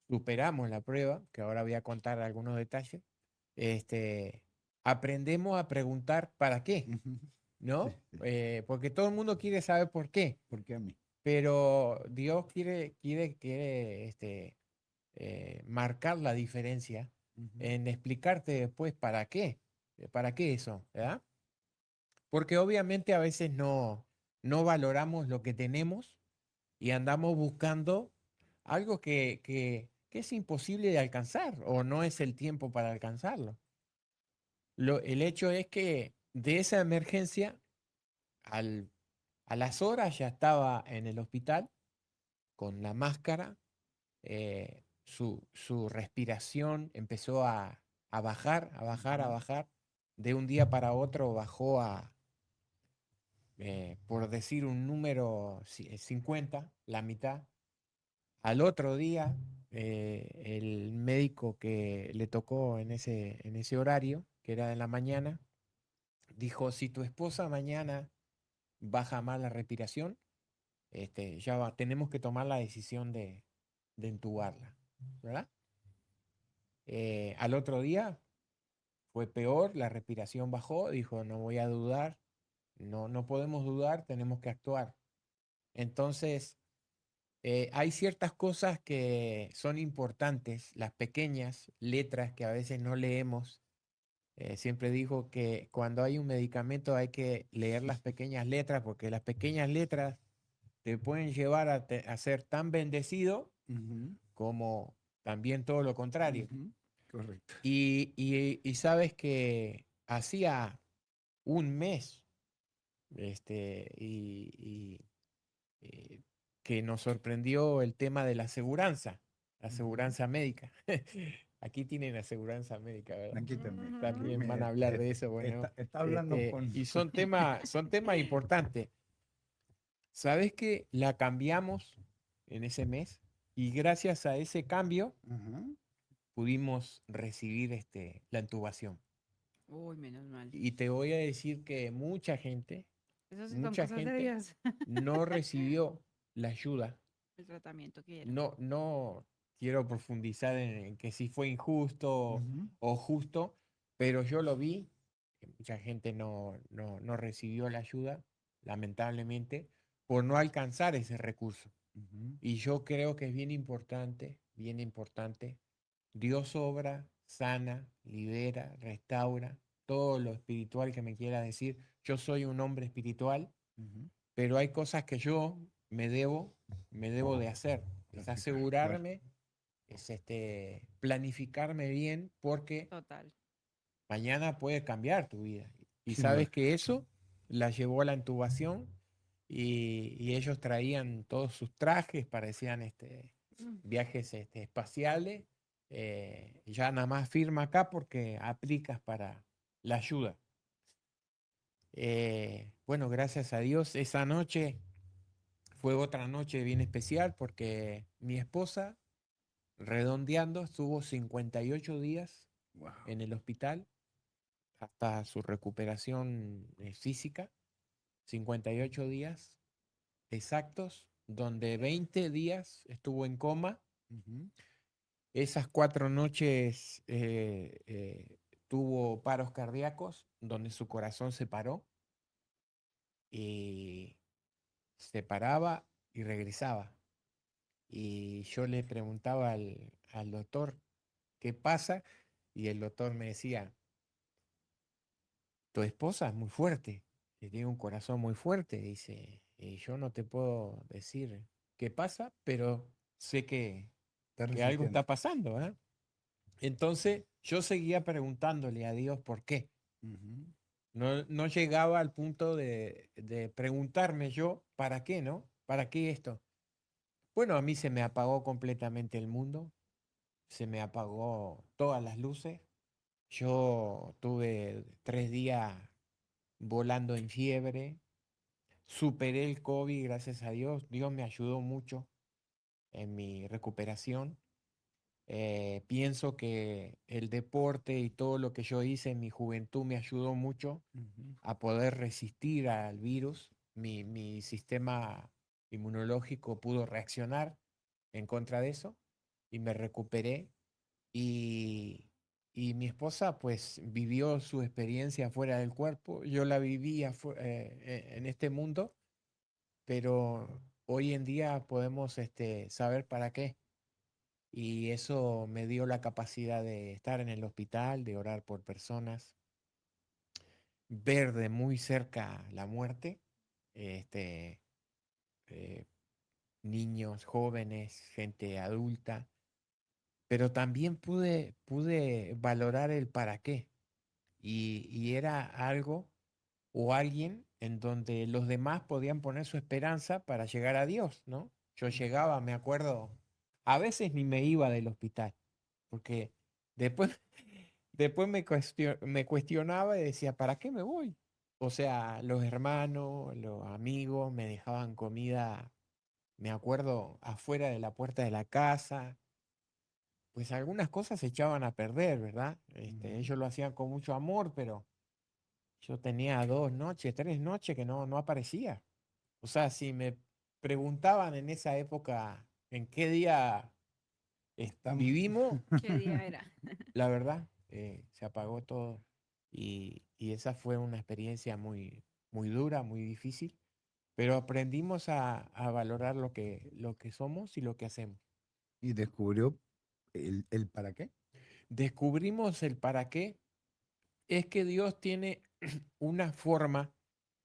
superamos la prueba, que ahora voy a contar algunos detalles, este, aprendemos a preguntar para qué,
Ujú. Sí,
¿no?
sí.
Porque todo el mundo quiere saber por qué,
¿Por qué a mí?
pero Dios quiere marcar la diferencia
Ujú.
en explicarte después para qué eso, ¿verdad? Porque obviamente a veces no valoramos lo que tenemos y andamos buscando algo que es imposible de alcanzar o no es el tiempo para alcanzarlo. El hecho es que de esa emergencia, al, a las horas ya estaba en el hospital con la máscara, su respiración empezó a bajar, a bajar, a bajar. de un día para otro bajó a, por decir un número, 50, la mitad. Al otro día, el médico que le tocó en ese horario, que era de la mañana, dijo, si tu esposa mañana baja más la respiración, tenemos que tomar la decisión de entubarla, ¿verdad? Al otro día fue peor, la respiración bajó, dijo, no voy a dudar, no podemos dudar, tenemos que actuar. Entonces, hay ciertas cosas que son importantes, las pequeñas letras que a veces no leemos. Siempre dijo que cuando hay un medicamento hay que leer las pequeñas letras porque las pequeñas letras te pueden llevar a ser tan bendecido
Ujú,
como también todo lo contrario.
ujú. Correcto.
Y sabes que hacía un mes y que nos sorprendió el tema de la aseguranza médica. Aquí tienen aseguranza médica, ¿verdad?
Aquí también.
Ujú.
También van a
Mira,
hablar de eso, bueno.
está hablando con...
Y son temas importantes. ¿Sabes que la cambiamos en ese mes? Y gracias a ese cambio
Ajá.
pudimos recibir la intubación.
Uy, menos mal.
Y te voy a decir que
Eso sí son
mucha
cosas
gente
serias.
no recibió la ayuda.
El tratamiento que era.
No quiero profundizar en que si fue injusto
Ujú,
o justo, pero yo lo vi, que mucha gente no recibió la ayuda, lamentablemente, por no alcanzar ese recurso.
ujú.
Y yo creo que es bien importante, bien importante. Dios obra, sana, libera, restaura, todo lo espiritual que me quiera decir. Yo soy un hombre espiritual,
Ujú.
pero hay cosas que yo me debo de hacer. Es
Practicar, claro.
asegurarme, es planificarme bien, porque
Total.
mañana puede cambiar tu vida. Y
Sin duda.
sabes que eso la llevó a la intubación y ellos traían todos sus trajes, parecían
Mm.
viajes espaciales. Ya nada más firma acá porque aplicas para la ayuda. Bueno, gracias a Dios, esa noche fue otra noche bien especial porque mi esposa, redondeando, estuvo 58 días
Wow.
en el hospital hasta su recuperación física, 58 días exactos, donde 20 días estuvo en coma.
Ujú,
Esas 4 noches tuvo paros cardíacos, donde su corazón se paró y se paraba y regresaba. Y yo le preguntaba al doctor, ¿qué pasa? Y el doctor me decía, tu esposa es muy fuerte, que tiene un corazón muy fuerte, dice, y yo no te puedo decir qué pasa, pero sé
está
que algo
resistiendo.
está pasando, ¿eh? Entonces yo seguía preguntándole a Dios por qué.
Ujú,
No llegaba al punto de preguntarme yo, ¿para qué, no? ¿Para qué esto? Bueno, a mí se me apagó completamente el mundo, se me apagó todas las luces. Yo tuve 3 días volando en fiebre, superé el COVID, gracias a Dios. Dios me ayudó mucho en mi recuperación. Pienso que el deporte y todo lo que yo hice en mi juventud me ayudó mucho
ujú.
a poder resistir al virus. Mi sistema inmunológico pudo reaccionar en contra de eso y me recuperé. Y, y mi esposa pues vivió su experiencia fuera del cuerpo. Yo la vivía en este mundo, pero hoy en día podemos saber para qué. Y eso me dio la capacidad de estar en el hospital, de orar por personas, ver de muy cerca la muerte, este, eh, niños, jóvenes, gente adulta, pero también pude valorar el para qué. Y era algo o alguien en donde los demás podían poner su esperanza para llegar a Dios, ¿no? Yo llegaba, me acuerdo, a veces ni me iba del hospital, porque después después me cuestionaba y decía, ¿para qué me voy? O sea, los hermanos, los amigos me dejaban comida, me acuerdo, afuera de la puerta de la casa. Pues algunas cosas se echaban a perder, ¿verdad?
Ujú.
Ellos lo hacían con mucho amor, pero yo tenía 2 noches, 3 noches que no aparecía. O sea, si me preguntaban en esa época en qué día
Estamos.
vivimos,
¿Qué día era?
la verdad, se apagó todo. Y esa fue una experiencia muy dura, muy difícil, pero aprendimos a valorar lo que somos y lo que hacemos.
Y descubrió el para qué.
Descubrimos el para qué. Es que Dios tiene una forma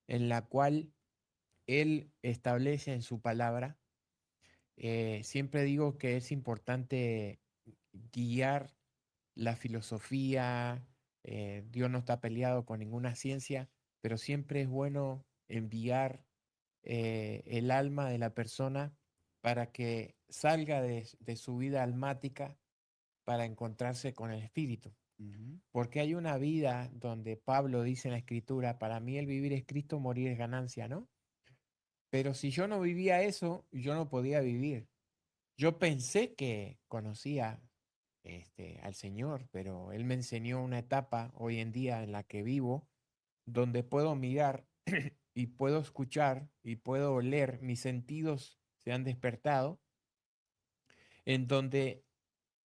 en la cual Él establece en su palabra. Siempre digo que es importante guiar la filosofía. Dios no está peleado con ninguna ciencia, pero siempre es bueno enviar el alma de la persona para que salga de su vida almática para encontrarse con el espíritu.
Ujú.
Porque hay una vida donde Pablo dice en la escritura, para mí el vivir es Cristo, morir es ganancia, ¿no? Pero si yo no vivía eso, yo no podía vivir. Yo pensé que conocía al Señor, pero Él me enseñó una etapa hoy en día en la que vivo, donde puedo mirar y puedo escuchar y puedo oler, mis sentidos se han despertado, en donde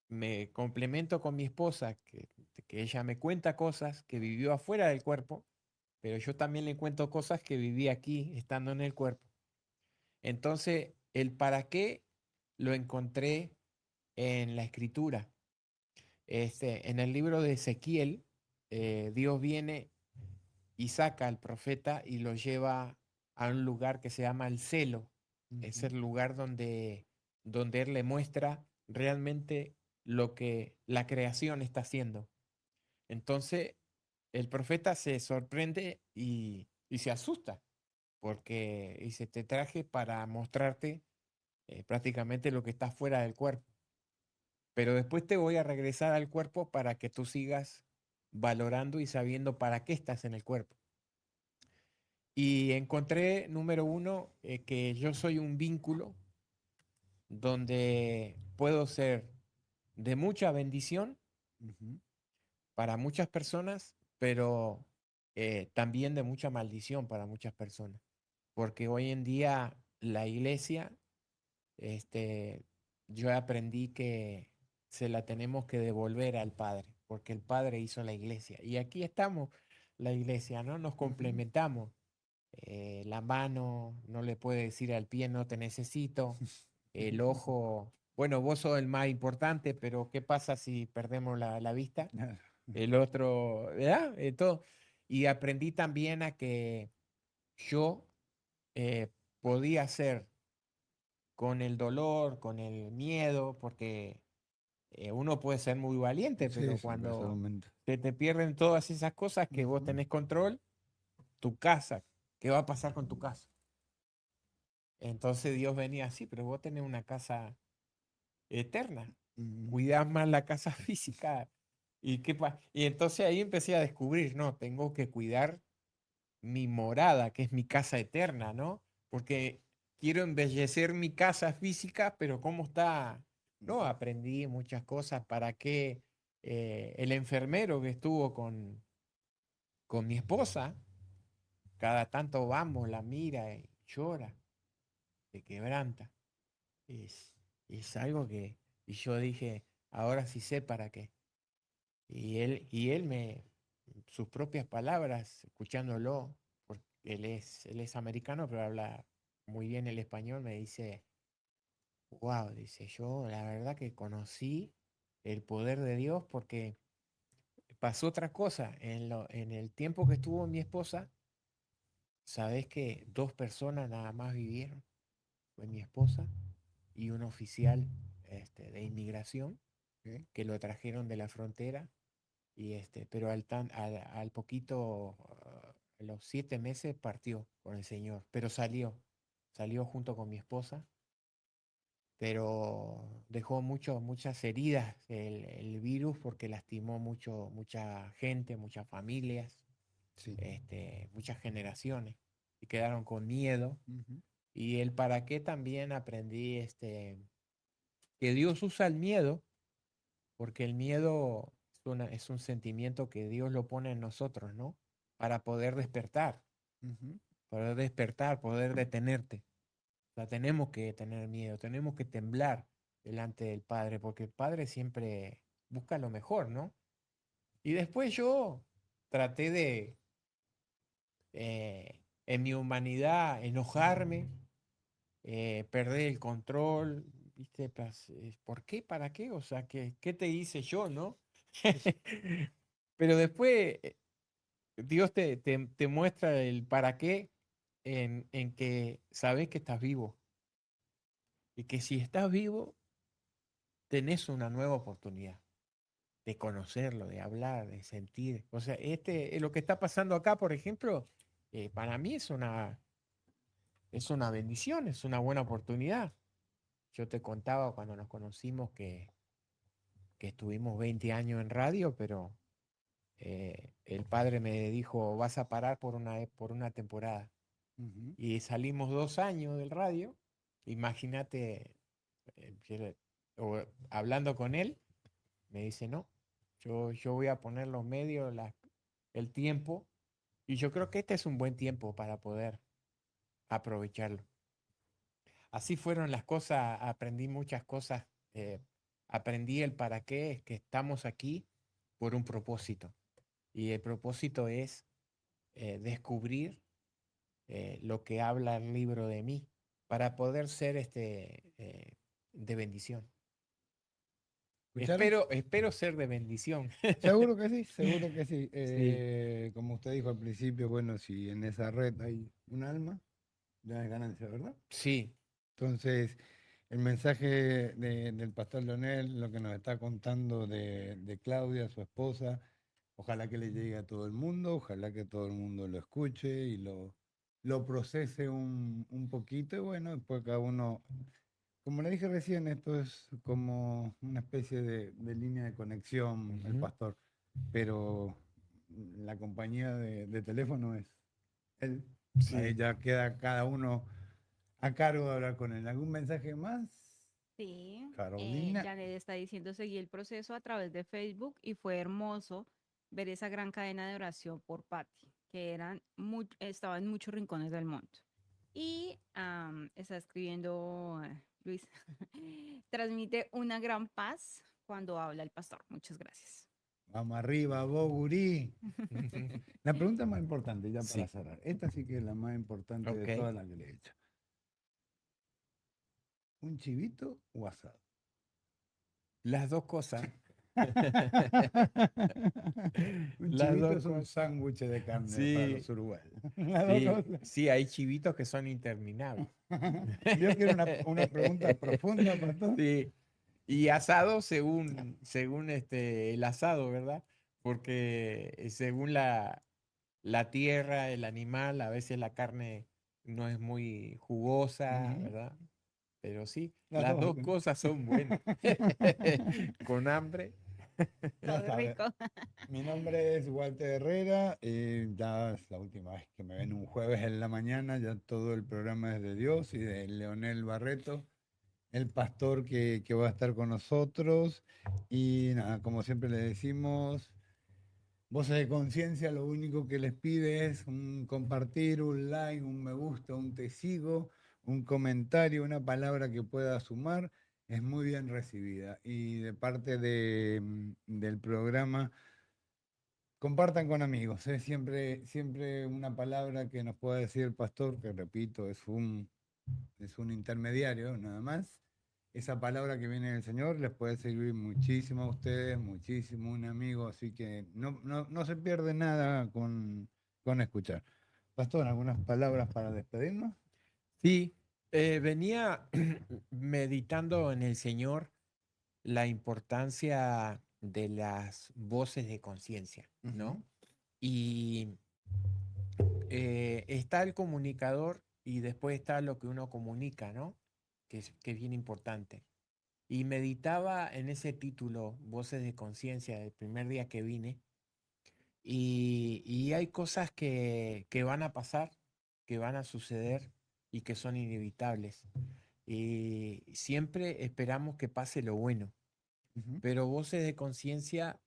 me complemento con mi esposa, que ella me cuenta cosas que vivió afuera del cuerpo, pero yo también le cuento cosas que viví aquí, estando en el cuerpo. Entonces, el para qué lo encontré en la escritura. En el libro de Ezequiel, Dios viene y saca al profeta y lo lleva a un lugar que se llama el celo. Es
Ujú.
el lugar donde él le muestra realmente lo que la creación está haciendo. Entonces, el profeta se sorprende y se asusta, porque dice, te traje para mostrarte prácticamente lo que está fuera del cuerpo, pero después te voy a regresar al cuerpo para que tú sigas valorando y sabiendo para qué estás en el cuerpo. Y encontré, número uno, que yo soy un vínculo donde puedo ser de mucha bendición
Ujú.
para muchas personas, pero también de mucha maldición para muchas personas. Porque hoy en día la iglesia, este, yo aprendí que se la tenemos que devolver al Padre, porque el Padre hizo la iglesia. Y aquí estamos, la iglesia, ¿no? Nos
Ujú.
complementamos. La mano no le puede decir al pie, no te necesito. El ojo, bueno, vos sos el más importante, pero ¿qué pasa si perdemos la vista?
Claro.
El otro, ¿verdad? Todo. Y aprendí también a que yo eh, podía ser con el dolor, con el miedo, porque uno puede ser muy valiente,
Sí,
pero
sí, por ese
cuando
momento.
se te pierden todas esas cosas que vos
Ujú.
tenés control, tu casa, ¿qué va a pasar con tu casa? Entonces Dios venía así, pero vos tenés una casa eterna,
Ujú.
cuidás más la casa física. Y entonces ahí empecé a descubrir, no, tengo que cuidar mi morada, que es mi casa eterna, ¿no? Porque quiero embellecer mi casa física, pero ¿cómo está? No, aprendí muchas cosas para que el enfermero que estuvo con mi esposa, cada tanto vamos, la mira y llora, se quebranta. Es, es algo que, y yo dije, ahora sí sé para qué. Sus propias palabras, escuchándolo, porque él es americano, pero habla muy bien el español, me dice, wow, dice, yo la verdad que conocí el poder de Dios porque pasó otra cosa. En el tiempo que estuvo mi esposa, sabes que 2 personas nada más vivieron, fue mi esposa y un oficial de inmigración
Ok.
que lo trajeron de la frontera. Pero al poquito, a los 7 meses partió con el Señor, pero salió junto con mi esposa pero dejó muchas heridas el virus porque lastimó mucha gente, muchas familias,
Sí.
muchas generaciones y quedaron con miedo.
Ujú.
Y el para qué también aprendí que Dios usa el miedo, porque el miedo es un sentimiento que Dios lo pone en nosotros, ¿no? Para
Ujú.
poder despertar, poder detenerte. O sea, tenemos que tener miedo, tenemos que temblar delante del Padre, porque el Padre siempre busca lo mejor, ¿no? Y después yo traté de, en mi humanidad, enojarme, perder el control, ¿viste? ¿Por qué? ¿Para qué? O sea, ¿qué te hice yo, no? Pero después Dios te muestra el para qué en que sabes que estás vivo y que si estás vivo, tenés una nueva oportunidad de conocerlo, de hablar, de sentir. O sea, lo que está pasando acá, por ejemplo, para mí es una bendición, es una buena oportunidad. Yo te contaba cuando nos conocimos que estuvimos 20 años en radio, pero el padre me dijo, vas a parar por una temporada.
Ujú.
Y salimos 2 años del radio. Imagínate, hablando con él, me dice, no, yo voy a poner los medios, el tiempo, y yo creo que este es un buen tiempo para poder aprovecharlo. Así fueron las cosas, aprendí muchas cosas, aprendí el para qué, es que estamos aquí por un propósito. Y el propósito es descubrir lo que habla el libro de mí, para poder ser de bendición.
¿Escucharon?
Espero ser de bendición.
Seguro que sí, seguro que sí.
Sí,
Como usted dijo al principio, bueno, si en esa red hay un alma, ya es ganancia, ¿verdad?
sí.
Entonces, el mensaje del pastor Leonel, lo que nos está contando de Claudia, su esposa, ojalá que le llegue a todo el mundo, ojalá que todo el mundo lo escuche y lo procese un poquito. Y bueno, después cada uno, como le dije recién, esto es como una especie de línea de conexión, el
Ujú.
pastor, pero la compañía de teléfono es él. Ahí
Sí.
ya queda cada uno a cargo de hablar con él. ¿Algún mensaje más,
Sí,
Carolina?
Janet está diciendo, seguí el proceso a través de Facebook y fue hermoso ver esa gran cadena de oración por Patty, que estaba en muchos rincones del mundo. Y está escribiendo Luis, transmite una gran paz cuando habla el pastor. Muchas gracias.
Vamos arriba, vos, gurí. La pregunta más importante, ya para
Sí,
cerrar. Esta sí que es la más importante de
ok.
todas las que le he hecho. ¿Un chivito o asado?
Las dos cosas.
Un
Las
chivito
dos
es un
cosas.
sándwich de carne para los
Sí,
uruguayos. Las dos
sí,
cosas.
sí, hay chivitos que son interminables.
¿Vio que era una pregunta profunda, pastor?
Sí, y asado según el asado, ¿verdad? Porque según la tierra, el animal, a veces la carne no es muy jugosa,
Ujú.
¿verdad? Pero sí,
Las
las
dos.
dos cosas son buenas. Con hambre.
Ya
Todo
sabe.
rico.
Mi nombre es Walter Herrera. Ya es la última vez que me ven un jueves en la mañana. Ya todo el programa es de Dios y de Leonel Barreto, el pastor que va a estar con nosotros. Y nada, como siempre le decimos, Voces de Conciencia, lo único que les pide es un compartir, un like, un me gusta, un te sigo, un comentario, una palabra que pueda sumar. Es muy bien recibida. Y de parte del programa. Compartan con amigos, es siempre una palabra que nos pueda decir el pastor, que repito, es un intermediario nada más. Esa palabra que viene del Señor les puede servir muchísimo a ustedes, muchísimo a un amigo, así que no se pierde nada con escuchar. Pastor, ¿algunas palabras para despedirnos?
Sí, venía meditando en el Señor la importancia de las voces de conciencia,
Ujú.
¿no? Y está el comunicador y después está lo que uno comunica, ¿no? que es bien importante. Y meditaba en ese título, Voces de Conciencia, el primer día que vine, y hay cosas que van a pasar, que van a suceder y que son inevitables. Y siempre esperamos que pase lo bueno,
Ujú.
pero Voces de Conciencia,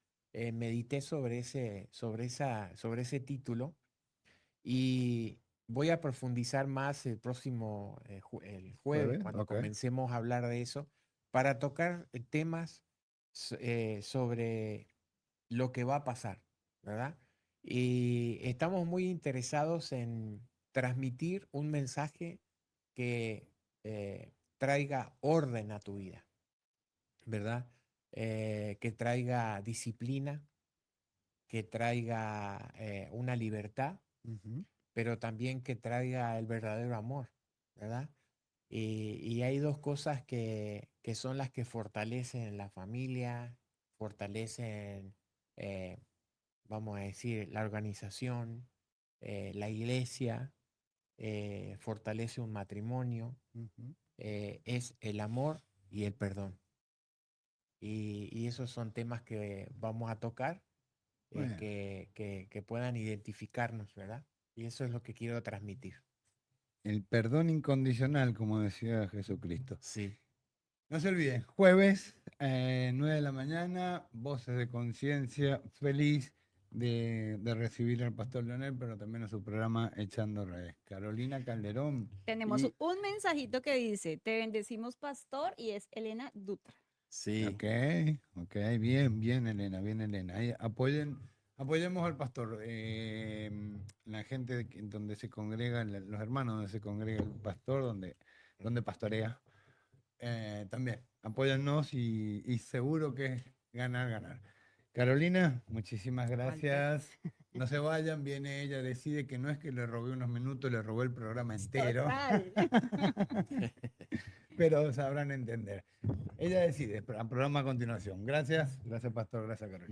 medité sobre ese título y voy a profundizar más el próximo el jueves,
¿Jueves?
cuando
Ok.
comencemos a hablar de eso, para tocar temas sobre lo que va a pasar, ¿verdad? Y estamos muy interesados en transmitir un mensaje que traiga orden a tu vida, ¿verdad? Que traiga disciplina, que traiga una libertad,
Ujú.
pero también que traiga el verdadero amor, ¿verdad? Y hay dos cosas que son las que fortalecen la familia, fortalecen, eh, vamos a decir, la organización, la iglesia, fortalece un matrimonio,
Ujú.
es el amor y el perdón. Y esos son temas que vamos a tocar,
Bueno,
que puedan identificarnos, ¿verdad? Y eso es lo que quiero transmitir.
el perdón incondicional, como decía Jesucristo.
Sí,
No se olviden, jueves, 9 de la mañana, Voces de Conciencia, feliz de recibir al pastor Leonel, pero también a su programa Echando Redes. Carolina Calderón.
Tenemos
Y,
un mensajito que dice, te bendecimos, pastor, y es Elena Dutra.
sí,
ok, ok, bien, bien, Elena, bien, Elena. Ahí apoyemos al pastor. La gente donde se congrega, los hermanos donde se congrega el pastor, donde pastorea. También, apóyannos y seguro que es ganar, ganar. Carolina, muchísimas
Walter.
gracias. No se vayan, viene ella, decide que no es que le robé unos minutos, le robé el programa entero,
Total.
pero sabrán entender. Ella decide, programa a continuación. Gracias, gracias Pastor, gracias Carolina.